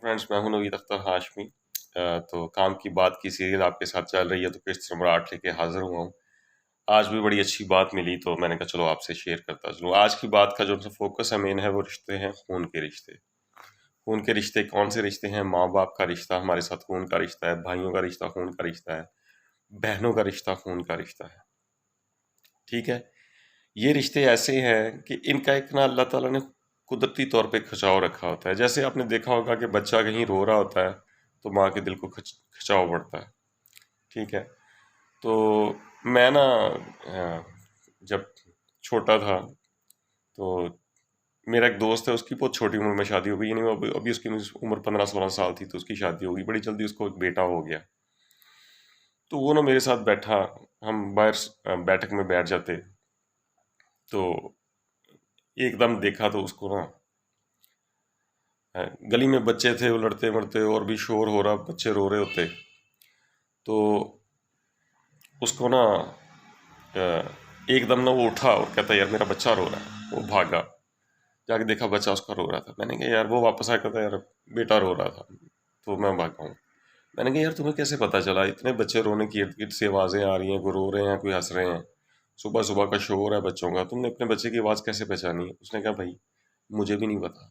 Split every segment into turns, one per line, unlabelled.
Friends, میں ہوں نوید اختر ہاشمی۔ تو کام کی بات کی سیریل آپ کے ساتھ چل رہی ہے، تو قسط نمبر 8 لے کے حاضر ہوا ہوں۔ آج بھی بڑی اچھی بات ملی تو میں نے کہا چلو آپ سے شیئر کرتا چلوں۔ آج کی بات کا جو فوکس ہے مین ہے، وہ رشتے ہیں، خون کے رشتے۔ خون کے رشتے کون سے رشتے ہیں؟ ماں باپ کا رشتہ ہمارے ساتھ خون کا رشتہ ہے، بھائیوں کا رشتہ خون کا رشتہ ہے، بہنوں کا رشتہ خون کا رشتہ ہے۔ ٹھیک ہے، یہ رشتے ایسے ہیں کہ ان کا ایک اللہ تعالیٰ نے قدرتی طور پہ کھچاؤ رکھا ہوتا ہے۔ جیسے آپ نے دیکھا ہوگا کہ بچہ کہیں رو رہا ہوتا ہے تو ماں کے دل کو کھچاؤ پڑتا ہے۔ ٹھیک ہے، تو میں نا جب چھوٹا تھا تو میرا ایک دوست ہے، اس کی بہت چھوٹی عمر میں شادی ہو گئی، یعنی ابھی اس کی عمر 15-16 سال تھی تو اس کی شادی ہو گئی، بڑی جلدی اس کو ایک بیٹا ہو گیا۔ تو وہ نا میرے ساتھ بیٹھا، ہم باہر بیٹھک میں بیٹھ جاتے، تو ایک دم دیکھا تو اس کو نا گلی میں بچے تھے، وہ لڑتے مرتے اور بھی شور ہو رہا، بچے رو رہے ہوتے، تو اس کو نا ایک دم نا وہ اٹھا اور کہتا یار میرا بچہ رو رہا ہے۔ وہ بھاگا، جا کے دیکھا بچہ اس کا رو رہا تھا۔ میں نے کہا یار، وہ واپس آیا کہتا یار بیٹا رو رہا تھا، تو میں بھاگا ہوں۔ میں نے کہا یار تمہیں کیسے پتہ چلا؟ اتنے بچے رونے کی ارد گرد سے آوازیں آ رہی ہیں، کوئی رو رہے ہیں کوئی ہنس رہے ہیں، صبح صبح کا شور ہے بچوں کا، تم نے اپنے بچے کی آواز کیسے پہچانی؟ اس نے کہا بھائی مجھے بھی نہیں پتا،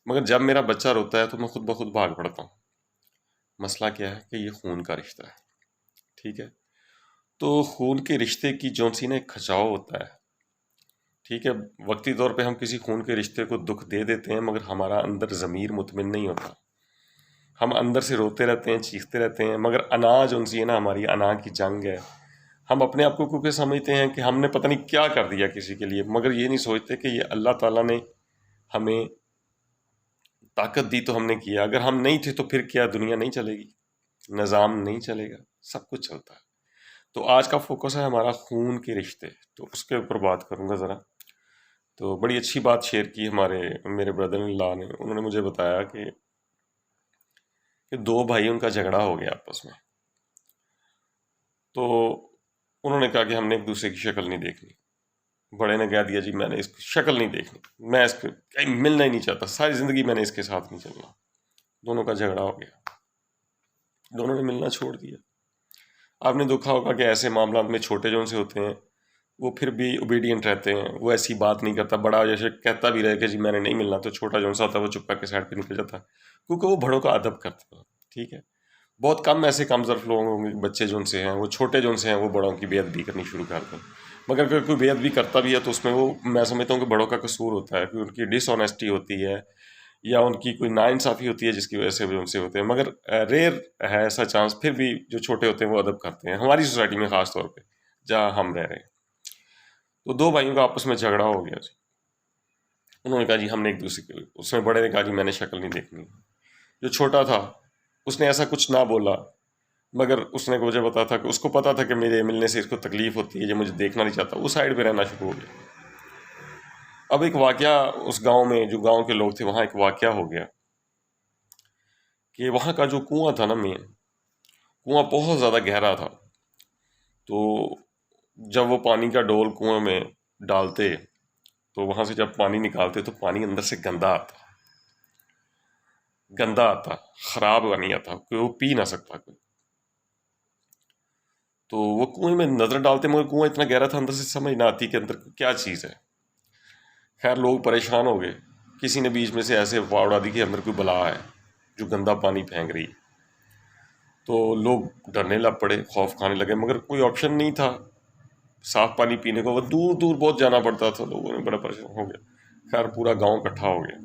مگر جب میرا بچہ روتا ہے تو میں خود بخود بھاگ پڑتا ہوں۔ مسئلہ کیا ہے کہ یہ خون کا رشتہ ہے۔ ٹھیک ہے، تو خون کے رشتے کی جون سی نا ایک کھچاؤ ہوتا ہے۔ ٹھیک ہے، وقتی طور پہ ہم کسی خون کے رشتے کو دکھ دے دیتے ہیں، مگر ہمارا اندر ضمیر مطمئن نہیں ہوتا، ہم اندر سے روتے رہتے ہیں، چیختے رہتے ہیں، مگر انا جون سی ہے نا، ہماری انا کی جنگ ہے۔ ہم اپنے آپ کو کیونکہ سمجھتے ہیں کہ ہم نے پتہ نہیں کیا کر دیا کسی کے لیے، مگر یہ نہیں سوچتے کہ یہ اللہ تعالیٰ نے ہمیں طاقت دی تو ہم نے کیا، اگر ہم نہیں تھے تو پھر کیا دنیا نہیں چلے گی، نظام نہیں چلے گا، سب کچھ چلتا ہے۔ تو آج کا فوکس ہے ہمارا خون کے رشتے، تو اس کے اوپر بات کروں گا ذرا۔ تو بڑی اچھی بات شیئر کی میرے بردر ان لا نے، انہوں نے مجھے بتایا کہ دو بھائی ان کا جھگڑا ہو گیا آپس میں، تو انہوں نے کہا کہ ہم نے ایک دوسرے کی شکل نہیں دیکھنی۔ بڑے نے کہہ دیا جی میں نے اس کی شکل نہیں دیکھنی، میں اس کو کہیں ملنا ہی نہیں چاہتا، ساری زندگی میں نے اس کے ساتھ نہیں چلنا۔ دونوں کا جھگڑا ہو گیا، دونوں نے ملنا چھوڑ دیا۔ آپ نے دیکھا ہوگا کہ ایسے معاملات میں چھوٹے جون سے ہوتے ہیں وہ پھر بھی اوبیڈینٹ رہتے ہیں، وہ ایسی بات نہیں کرتا۔ بڑا جیسے کہتا بھی رہے کہ جی میں نے نہیں ملنا، تو چھوٹا جون سا ہوتا ہے وہ چپ کر کے سائڈ پہ نکل جاتا ہے، کیونکہ وہ بڑوں کا ادب کرتا ہے۔ ٹھیک ہے، بہت کم ایسے کم ظرف لوگ ہوں گے، بچے جون سے ہیں وہ چھوٹے جون سے ہیں وہ بڑوں کی بے ادبی کرنی شروع کر دیں، مگر اگر کوئی بے ادبی کرتا بھی ہے تو اس میں وہ میں سمجھتا ہوں کہ بڑوں کا قصور ہوتا ہے، کہ ان کی ڈس آنیسٹی ہوتی ہے یا ان کی کوئی ناانصافی ہوتی ہے جس کی وجہ سے وہ ان سے ہوتے ہیں، مگر ریئر ہے ایسا چانس، پھر بھی جو چھوٹے ہوتے ہیں وہ ادب کرتے ہیں، ہماری سوسائٹی میں خاص طور پہ جہاں ہم رہ رہے ہیں۔ تو دو بھائیوں کا آپس میں جھگڑا ہو گیا جی، انہوں نے کہا جی ہم نے ایک دوسرے کے، اس میں بڑے نے کہا جی میں نے شکل نہیں دیکھنی۔ جو چھوٹا تھا اس نے ایسا کچھ نہ بولا، مگر اس نے مجھے بتا تھا کہ اس کو پتا تھا کہ میرے ملنے سے اس کو تکلیف ہوتی ہے، یہ مجھے دیکھنا نہیں چاہتا، وہ سائڈ پہ رہنا شروع ہو گیا۔ اب ایک واقعہ اس گاؤں میں، جو گاؤں کے لوگ تھے وہاں ایک واقعہ ہو گیا کہ وہاں کا جو کنواں تھا نا، مین کنواں بہت زیادہ گہرا تھا، تو جب وہ پانی کا ڈول کنویں میں ڈالتے تو وہاں سے جب پانی نکالتے تو پانی اندر سے گندا آتا، خراب نہیں آتا کہ وہ پی نہ سکتا کوئی۔ تو وہ کنویں میں نظر ڈالتے، مگر کنواں اتنا گہرا تھا اندر سے سمجھ نہ آتی کہ اندر کیا چیز ہے۔ خیر لوگ پریشان ہو گئے، کسی نے بیچ میں سے ایسے افواہ اڑا دی کہ اندر کوئی بلا ہے جو گندا پانی پھینک رہی، تو لوگ ڈرنے لگ پڑے، خوف کھانے لگے، مگر کوئی آپشن نہیں تھا صاف پانی پینے کو، وہ دور دور بہت جانا پڑتا تھا، لوگوں نے بڑا پریشان ہو گیا۔ خیر پورا گاؤں اکٹھا ہو گیا،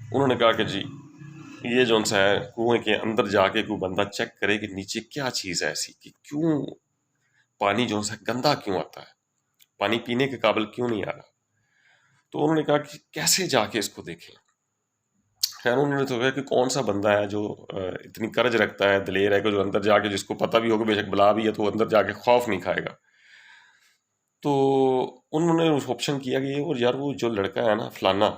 انہوں نے کہا کہ جی یہ جون سا ہے کنویں کے اندر جا کے کوئی بندہ چیک کرے کہ نیچے کیا چیز ہے ایسی کہ کیوں پانی جون سا گندا کیوں آتا ہے، پانی پینے کے قابل کیوں نہیں آ رہا۔ تو انہوں نے کہا کہ کیسے جا کے اس کو دیکھیں۔ خیر انہوں نے تو کہا کہ کون سا بندہ ہے جو اتنی کرج رکھتا ہے، دلیر ہے، کہ جو اندر جا کے، جس کو پتہ بھی ہوگا بے شک بلا بھی ہے، تو وہ اندر جا کے خوف نہیں کھائے گا۔ تو انہوں نے اس آپشن کیا کہ اور یار وہ جو لڑکا ہے نا فلانا،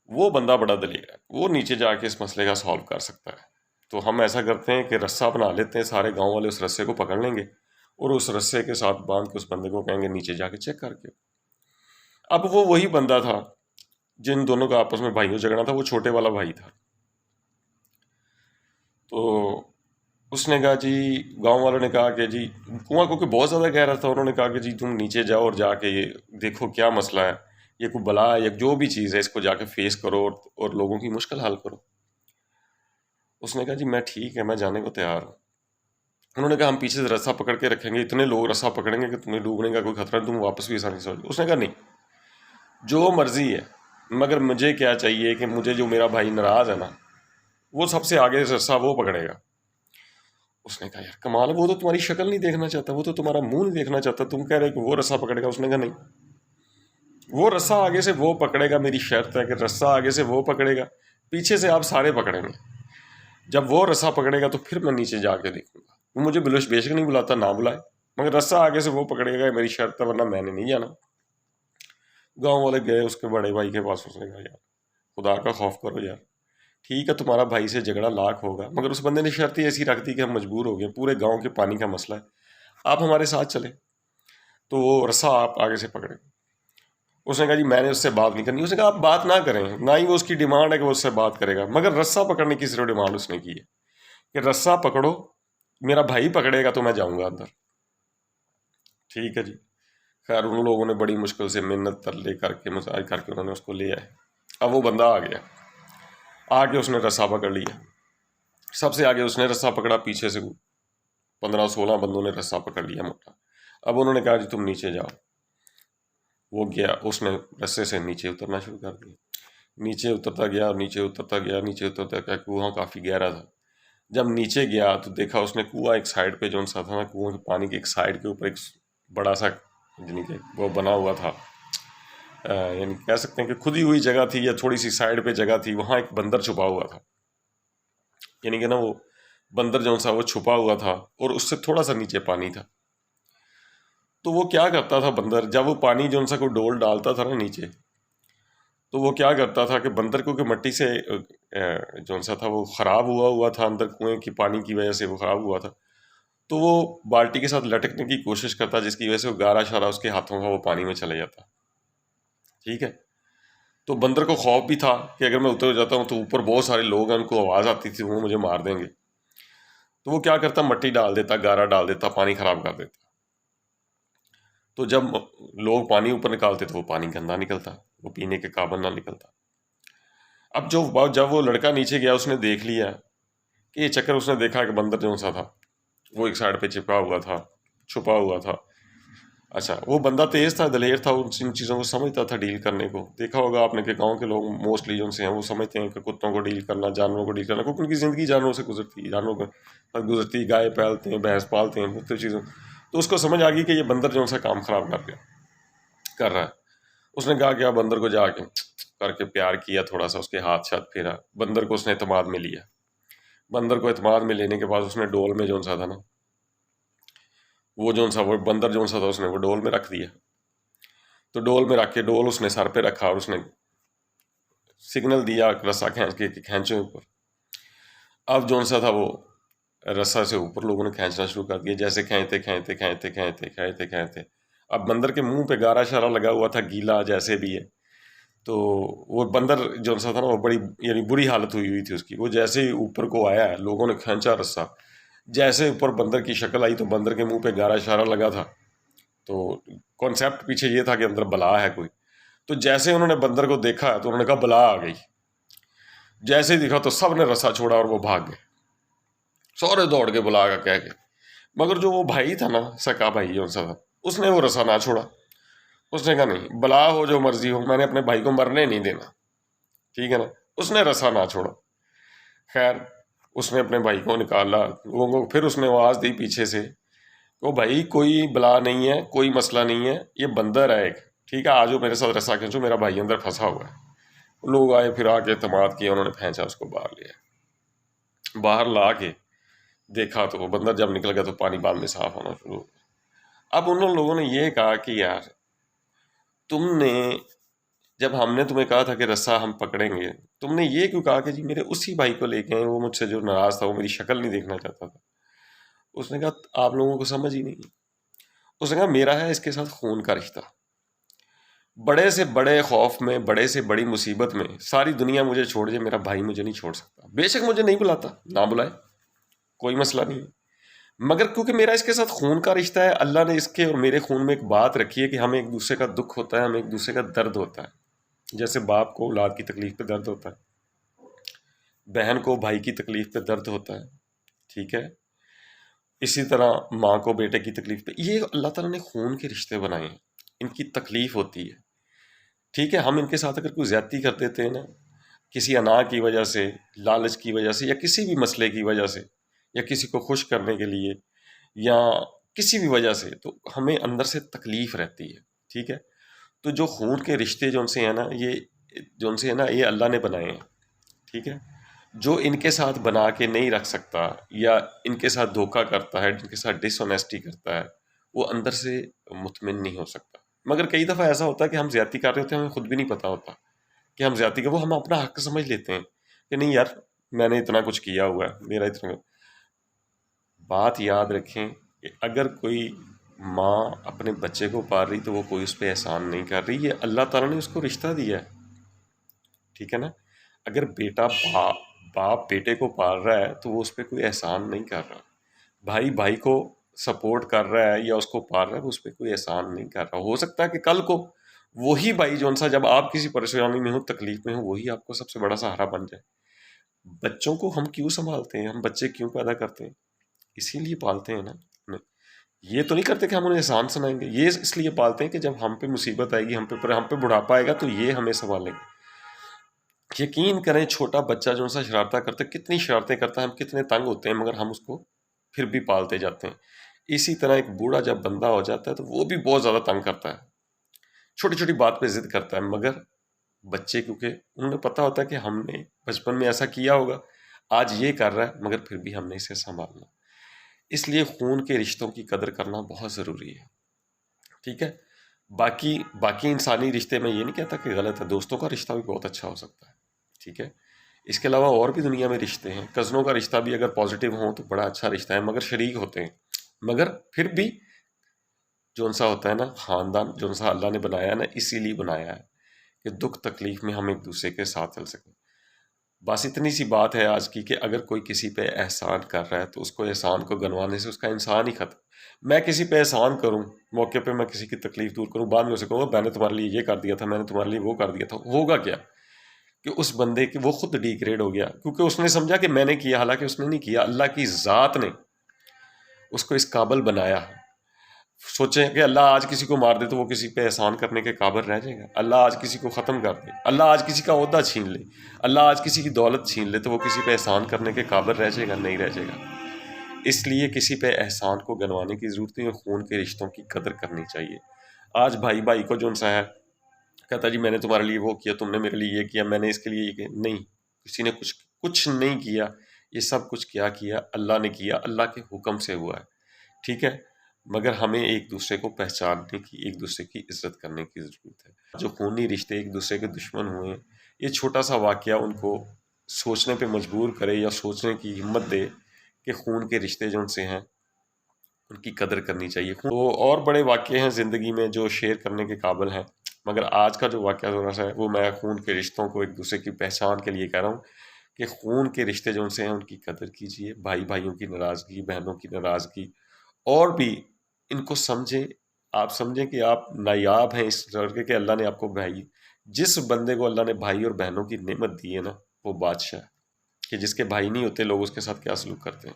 وہ بندہ بڑا دلیر ہے، وہ نیچے جا کے اس مسئلے کا سالو کر سکتا ہے، تو ہم ایسا کرتے ہیں کہ رسہ بنا لیتے ہیں، سارے گاؤں والے اس رسے کو پکڑ لیں گے اور اس رسے کے ساتھ باندھ کے اس بندے کو کہیں گے نیچے جا کے چیک کر کے۔ اب وہ وہی بندہ تھا جن دونوں کا آپس میں بھائیوں جھگڑا تھا وہ چھوٹے والا بھائی تھا. تو اس نے کہا جی، گاؤں والوں نے کہا کہ جی کنواں کیونکہ بہت زیادہ گہرا تھا، انہوں نے کہا کہ جی تم نیچے جاؤ اور جا کے یہ دیکھو کیا مسئلہ ہے، یہ کوئی بلا ہے یا جو بھی چیز ہے اس کو جا کے فیس کرو اور لوگوں کی مشکل حل کرو. اس نے کہا جی میں ٹھیک ہے، میں جانے کو تیار ہوں. انہوں نے کہا ہم پیچھے سے رسا پکڑ کے رکھیں گے، اتنے لوگ رسا پکڑیں گے کہ تمہیں ڈوبنے کا کوئی خطرہ نہیں، تم واپس بھی آسانی سے. اس نے کہا نہیں، جو مرضی ہے، مگر مجھے کیا چاہیے کہ مجھے جو میرا بھائی ناراض ہے نا، وہ سب سے آگے رسا وہ پکڑے گا. اس نے کہا یار کمال ہے، وہ تو تمہاری شکل نہیں دیکھنا چاہتا، وہ تو تمہارا منہ نہیں دیکھنا چاہتا، تم کہہ رہے کہ وہ رسا پکڑے گا. اس نے کہا نہیں، وہ رسا آگے سے وہ پکڑے گا، میری شرط ہے کہ رسا آگے سے وہ پکڑے گا، پیچھے سے آپ سارے پکڑیں گے. جب وہ رسا پکڑے گا تو پھر میں نیچے جا کے دیکھوں گا. وہ مجھے بلوش بیشک نہیں بلاتا، نہ بلائے، مگر رسا آگے سے وہ پکڑے گا، میری شرط ہے، ورنہ میں نے نہیں جانا. گاؤں والے گئے اس کے بڑے بھائی کے پاس. اس نے کہا یار خدا کا خوف کرو یار، ٹھیک ہے تمہارا بھائی سے جھگڑا لاکھ ہوگا، مگر اس بندے نے شرط ہی ایسی رکھ دی کہ ہم مجبور ہو گئے، پورے گاؤں کے پانی کا مسئلہ ہے، آپ ہمارے ساتھ چلیں تو وہ رسا آپ آگے سے پکڑیں. اس نے کہا جی میں نے اس سے بات نہیں کرنی. اس نے کہا آپ بات نہ کریں، نہ ہی وہ اس کی ڈیمانڈ ہے کہ وہ اس سے بات کرے گا، مگر رسا پکڑنے کی صرف ڈیمانڈ اس نے کی ہے کہ رسا پکڑو، میرا بھائی پکڑے گا تو میں جاؤں گا اندر. ٹھیک ہے جی. خیر ان لوگوں نے بڑی مشکل سے منت ترلے کر کے مساج کر کے انہوں نے اس کو لے آئے. اب وہ بندہ آ گیا، آ کے اس نے رسا پکڑ لیا. سب سے آگے اس نے رسا پکڑا، پیچھے سے 15-16 بندوں نے رسا پکڑ لیا موٹا. اب انہوں نے کہا جی تم نیچے جاؤ. وہ گیا، اس نے رسے سے نیچے اترنا شروع کر دیا. نیچے اترتا گیا، نیچے اترتا گیا، نیچے اترتا گیا. کنواں کافی گہرا تھا. جب نیچے گیا تو دیکھا اس نے کنواں ایک سائڈ پہ جو سا تھا نا، کنویں کے پانی کے ایک سائڈ کے اوپر ایک بڑا سا یعنی کہ وہ بنا ہوا تھا، یعنی کہہ سکتے ہیں کہ کھدی ہوئی جگہ تھی یا تھوڑی سی سائڈ پہ جگہ تھی، وہاں ایک بندر چھپا ہوا تھا. یعنی کہ نا وہ بندر جو سا وہ چھپا ہوا تھا اور اس سے تھوڑا سا نیچے پانی تھا. تو وہ کیا کرتا تھا بندر، جب وہ پانی جو سا کوئی ڈول ڈالتا تھا نا نیچے، تو وہ کیا کرتا تھا کہ بندر کو کہ مٹی سے جو سا تھا وہ خراب ہوا تھا، اندر کنویں کی پانی کی وجہ سے وہ خراب ہوا تھا، تو وہ بالٹی کے ساتھ لٹکنے کی کوشش کرتا، جس کی وجہ سے وہ گارا شارا اس کے ہاتھوں کا وہ پانی میں چلے جاتا. ٹھیک ہے. تو بندر کو خوف بھی تھا کہ اگر میں اتر جاتا ہوں تو اوپر بہت سارے لوگ ہیں، ان کو آواز آتی تھی، وہ مجھے مار دیں گے. تو وہ کیا کرتا، مٹی ڈال دیتا، گارا ڈال دیتا، پانی خراب کر دیتا. تو جب لوگ پانی اوپر نکالتے تو وہ پانی گندا نکلتا، وہ پینے کے قابل نہ نکلتا. اب جب وہ لڑکا نیچے گیا، اس نے دیکھ لیا کہ یہ چکر، اس نے دیکھا کہ بندر جو سا تھا وہ ایک سائڈ پہ چپکا ہوا تھا، چھپا ہوا تھا. اچھا وہ بندہ تیز تھا، دلیر تھا، ان چیزوں کو سمجھتا تھا ڈیل کرنے کو. دیکھا ہوگا آپ نے کہ گاؤں کے لوگ موسٹلی جو سے ہیں وہ سمجھتے ہیں کہ کتوں کو ڈیل کرنا، جانوروں کو ڈیل کرنا، کیونکہ ان کی زندگی جانوروں سے گزرتی ہے، جانوروں کو گزرتی، گائے پالتے ہیں، بھینس پالتے ہیں، مختلف چیزوں. تو اس کو سمجھ آ گئی کہ یہ بندر جو سا کام خراب کر رہا ہے. اس نے کہا کہ آپ بندر کو جا کے کر کے پیار کیا، تھوڑا سا اس کے ہاتھ شاتھ پھیرا. بندر کو اس نے اعتماد میں لیا. بندر کو اعتماد میں لینے کے بعد اس نے ڈول میں جو سا تھا نا، وہ جو سا وہ بندر جو سا تھا اس نے وہ ڈول میں رکھ دیا. تو ڈول میں رکھ کے ڈول اس نے سر پہ رکھا اور اس نے سگنل دیا رسا کھینچ کے کہ کھینچو اوپر. اب جو سا تھا وہ رسا سے اوپر لوگوں نے کھینچنا شروع کر دیا، جیسے کھینچتے. اب بندر کے منہ پہ گارا شارا لگا ہوا تھا، گیلا جیسے بھی ہے. تو وہ بندر جو سا تھا نا وہ بڑی یعنی بری حالت ہوئی تھی اس کی. وہ جیسے ہی اوپر کو آیا ہے، لوگوں نے کھینچا رسا، جیسے اوپر بندر کی شکل آئی تو بندر کے منہ پہ گارا شارا لگا تھا. تو کانسیپٹ پیچھے یہ تھا کہ اندر بلا ہے کوئی. تو جیسے انہوں نے بندر کو دیکھا تو انہوں نے کہا بلا آ گئی. جیسے ہی دیکھا تو سب نے رسا چھوڑا اور وہ بھاگ گئے، سورے دوڑ کے بلا گا کہہ کے. مگر جو وہ بھائی تھا نا، سکا بھائی جو سا تھا، اس نے وہ رسا نہ چھوڑا. اس نے کہا نہیں، بلا ہو جو مرضی ہو، میں نے اپنے بھائی کو مرنے نہیں دینا. ٹھیک ہے نا. اس نے رسا نہ چھوڑا. خیر اس نے اپنے بھائی کو نکالا، پھر اس نے آواز دی پیچھے سے کہ بھائی کوئی بلا نہیں ہے، کوئی مسئلہ نہیں ہے، یہ بندر ہے ایک، ٹھیک ہے، آجو میرے ساتھ رسا کھینچو، میرا بھائی اندر پھنسا ہوا ہے. لوگ آئے، پھر آ کے اعتماد کیا، انہوں نے پھینچا اس کو باہر لیا. باہر لا کے دیکھا تو وہ بندر جب نکل گیا تو پانی بعد میں صاف ہونا شروع ہو گیا. اب ان لوگوں نے یہ کہا کہ یار تم نے، جب ہم نے تمہیں کہا تھا کہ رسا ہم پکڑیں گے، تم نے یہ کیوں کہا کہ جی میرے اسی بھائی کو لے کے آئے، وہ مجھ سے جو ناراض تھا، وہ میری شکل نہیں دیکھنا چاہتا تھا. اس نے کہا آپ لوگوں کو سمجھ ہی نہیں. اس نے کہا میرا ہے اس کے ساتھ خون کا رشتہ، بڑے سے بڑے خوف میں، بڑے سے بڑی مصیبت میں ساری دنیا مجھے چھوڑ جائے، میرا بھائی مجھے نہیں چھوڑ سکتا، بے شک مجھے نہیں بلاتا، نہ بلائے، کوئی مسئلہ نہیں ہے، مگر کیونکہ میرا اس کے ساتھ خون کا رشتہ ہے، اللہ نے اس کے اور میرے خون میں ایک بات رکھی ہے کہ ہمیں ایک دوسرے کا دکھ ہوتا ہے، ہمیں ایک دوسرے کا درد ہوتا ہے، جیسے باپ کو اولاد کی تکلیف پہ درد ہوتا ہے، بہن کو بھائی کی تکلیف پہ درد ہوتا ہے، ٹھیک ہے، اسی طرح ماں کو بیٹے کی تکلیف پہ، یہ اللہ تعالیٰ نے خون کے رشتے بنائے ہیں، ان کی تکلیف ہوتی ہے، ٹھیک ہے، ہم ان کے ساتھ اگر کوئی زیادتی کر دیتے ہیں نا، کسی انا کی وجہ سے، لالچ کی وجہ سے، یا کسی بھی مسئلے کی وجہ سے، یا کسی کو خوش کرنے کے لیے، یا کسی بھی وجہ سے، تو ہمیں اندر سے تکلیف رہتی ہے، ٹھیک ہے، تو جو خون کے رشتے جو ان سے ہیں نا، یہ اللہ نے بنائے ہیں، ٹھیک ہے، جو ان کے ساتھ بنا کے نہیں رکھ سکتا، یا ان کے ساتھ دھوکہ کرتا ہے، ان کے ساتھ ڈس آنیسٹی کرتا ہے، وہ اندر سے مطمئن نہیں ہو سکتا، مگر کئی دفعہ ایسا ہوتا ہے کہ ہم زیادتی کر رہے ہوتے ہیں، ہمیں خود بھی نہیں پتا ہوتا کہ ہم زیادتی وہ ہم اپنا حق سمجھ لیتے ہیں کہ نہیں یار، میں نے اتنا کچھ کیا ہوا ہے، میرا اتنا، بات یاد رکھیں کہ اگر کوئی ماں اپنے بچے کو پال رہی تو وہ کوئی اس پہ احسان نہیں کر رہی، یہ اللہ تعالیٰ نے اس کو رشتہ دیا ہے، ٹھیک ہے نا، اگر باپ بیٹے کو پال رہا ہے تو وہ اس پہ کوئی احسان نہیں کر رہا، بھائی بھائی کو سپورٹ کر رہا ہے یا اس کو پال رہا ہے، وہ اس پہ کوئی احسان نہیں کر رہا، ہو سکتا ہے کہ کل کو وہی بھائی جون سا جب آپ کسی پریشانی میں ہو، تکلیف میں ہو، وہی آپ کو سب سے بڑا سہارا بن جائے۔ بچوں کو ہم کیوں سنبھالتے ہیں، ہم بچے کیوں پیدا کرتے ہیں، اسی لیے پالتے ہیں نا، یہ تو نہیں کرتے کہ ہم انہیں احسان سنائیں گے، یہ اس لیے پالتے ہیں کہ جب ہم پہ مصیبت آئے گی، ہم پہ بڑھاپا آئے گا تو یہ ہمیں سنبھالیں گے۔ یقین کریں چھوٹا بچہ جو سا شرارتیں کرتا ہے، کتنی شرارتیں کرتا ہے، ہم کتنے تنگ ہوتے ہیں، مگر ہم اس کو پھر بھی پالتے جاتے ہیں۔ اسی طرح ایک بوڑھا جب بندہ ہو جاتا ہے تو وہ بھی بہت زیادہ تنگ کرتا ہے، چھوٹی چھوٹی بات پہ ضد کرتا ہے، مگر بچے کیونکہ انہیں پتا ہوتا ہے کہ ہم نے بچپن میں ایسا کیا ہوگا، آج یہ کر رہا ہے، مگر پھر بھی ہم نے اسے سنبھالنا، اس لیے خون کے رشتوں کی قدر کرنا بہت ضروری ہے، ٹھیک ہے۔ باقی انسانی رشتے میں یہ نہیں کہتا کہ غلط ہے، دوستوں کا رشتہ بھی بہت اچھا ہو سکتا ہے، ٹھیک ہے، اس کے علاوہ اور بھی دنیا میں رشتے ہیں، کزنوں کا رشتہ بھی اگر پازیٹیو ہوں تو بڑا اچھا رشتہ ہے، مگر شریک ہوتے ہیں، مگر پھر بھی جون سا ہوتا ہے نا خاندان، جون سا اللہ نے بنایا ہے نا، اسی لیے بنایا ہے کہ دکھ تکلیف میں ہم ایک دوسرے کے ساتھ چل سکیں۔ بس اتنی سی بات ہے آج کی کہ اگر کوئی کسی پہ احسان کر رہا ہے تو اس کو احسان کو گنوانے سے اس کا انسان ہی ختم۔ میں کسی پہ احسان کروں، موقع پہ میں کسی کی تکلیف دور کروں، بعد میں اسے کہوں گا میں نے تمہارے لیے یہ کر دیا تھا، میں نے تمہارے لیے وہ کر دیا تھا، ہوگا کیا کہ اس بندے کی وہ خود ڈیگریڈ ہو گیا، کیونکہ اس نے سمجھا کہ میں نے کیا، حالانکہ اس نے نہیں کیا، اللہ کی ذات نے اس کو اس قابل بنایا۔ سوچیں کہ اللہ آج کسی کو مار دے تو وہ کسی پہ احسان کرنے کے قابل رہ جائے گا؟ اللہ آج کسی کو ختم کر دے، اللہ آج کسی کا عہدہ چھین لے، اللہ آج کسی کی دولت چھین لے تو وہ کسی پہ احسان کرنے کے قابل رہ جائے گا؟ نہیں رہ جائے گا۔ اس لیے کسی پہ احسان کو گنوانے کی ضرورت نہیں، اور خون کے رشتوں کی قدر کرنی چاہیے۔ آج بھائی بھائی کو جو سا ہے کہتا جی میں نے تمہارے لیے وہ کیا، تم نے میرے لیے یہ کیا، میں نے اس کے لیے یہ کیا، نہیں، کسی نے کچھ نہیں کیا، یہ سب کچھ کیا اللہ نے کیا، اللہ کے حکم سے ہوا ہے، ٹھیک ہے، مگر ہمیں ایک دوسرے کو پہچاننے کی، ایک دوسرے کی عزت کرنے کی ضرورت ہے۔ جو خونی رشتے ایک دوسرے کے دشمن ہوئے ہیں، یہ چھوٹا سا واقعہ ان کو سوچنے پہ مجبور کرے یا سوچنے کی ہمت دے کہ خون کے رشتے جو ان سے ہیں ان کی قدر کرنی چاہیے۔ تو اور بڑے واقعے ہیں زندگی میں جو شیئر کرنے کے قابل ہیں، مگر آج کا جو واقعہ تھوڑا سا ہے وہ میں خون کے رشتوں کو ایک دوسرے کی پہچان کے لیے کہہ رہا ہوں کہ خون کے رشتے جو ان سے ہیں ان کی قدر کیجیے، بھائی بھائیوں کی ناراضگی، بہنوں کی ناراضگی، اور بھی ان کو سمجھیں، آپ سمجھیں کہ آپ نایاب ہیں اس طرح کہ اللہ نے آپ کو بھائی، جس بندے کو اللہ نے بھائی اور بہنوں کی نعمت دی ہے نا وہ بادشاہ ہے، کہ جس کے بھائی نہیں ہوتے لوگ اس کے ساتھ کیا سلوک کرتے ہیں،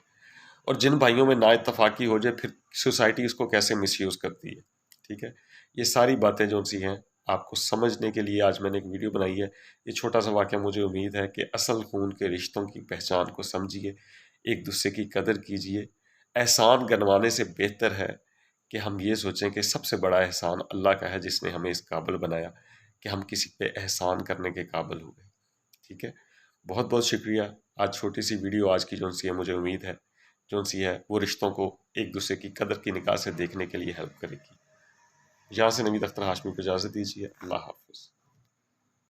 اور جن بھائیوں میں نا اتفاقی ہو جائے پھر سوسائٹی اس کو کیسے مس یوز کرتی ہے، ٹھیک ہے، یہ ساری باتیں جو سی ہیں آپ کو سمجھنے کے لیے آج میں نے ایک ویڈیو بنائی ہے۔ یہ چھوٹا سا واقعہ مجھے امید ہے کہ اصل خون کے رشتوں کی پہچان کو سمجھیے، ایک دوسرے کی قدر کیجیے۔ احسان گنوانے سے بہتر ہے کہ ہم یہ سوچیں کہ سب سے بڑا احسان اللہ کا ہے جس نے ہمیں اس قابل بنایا کہ ہم کسی پہ احسان کرنے کے قابل ہو گئے، ٹھیک ہے۔ بہت بہت شکریہ۔ آج چھوٹی سی ویڈیو آج کی جون سی ہے، مجھے امید ہے جون سی ہے وہ رشتوں کو ایک دوسرے کی قدر کی نگاہ سے دیکھنے کے لیے ہیلپ کرے گی۔ یہاں سے نوید اختر ہاشمی کو اجازت دیجیے، اللہ حافظ۔